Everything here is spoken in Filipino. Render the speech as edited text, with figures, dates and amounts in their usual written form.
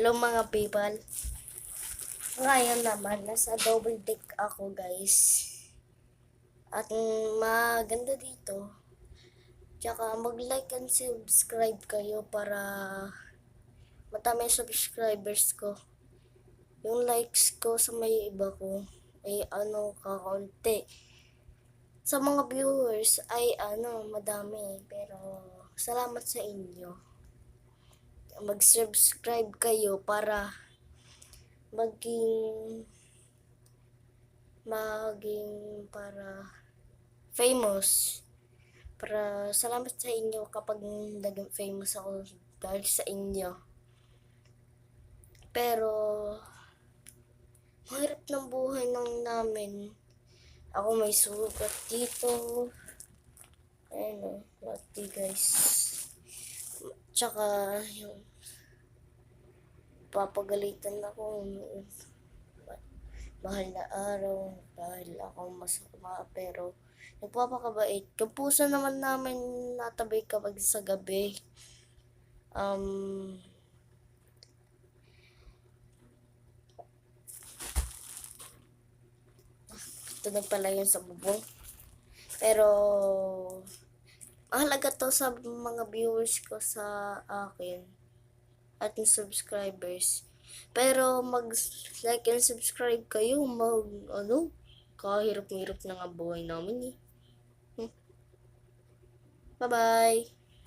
Hello mga people. Ngayon naman, nasa double deck ako guys. At maganda dito. Tsaka mag-like and subscribe kayo para matami yung subscribers ko. Yung likes ko sa may iba ko ay kakaunti. Sa mga viewers ay madami. Pero salamat sa inyo. Mag-subscribe kayo para maging para famous. Para salamat sa inyo kapag naging famous ako dahil sa inyo. Pero mahirap ng buhay namin. Ako may sugat dito. Ayun o, lati guys. Tsaka yung papagalitan ako mahal na araw dahil ako masama, pero nagpapakabait. Yung puso naman namin natabay kapag sa gabi. Ito na pala yun sa bubong. Pero mahalaga to sa mga viewers ko sa akin at yung subscribers. Pero mag-like and subscribe kayo, kahirap-hirap na nga buhay namin eh. Bye-bye!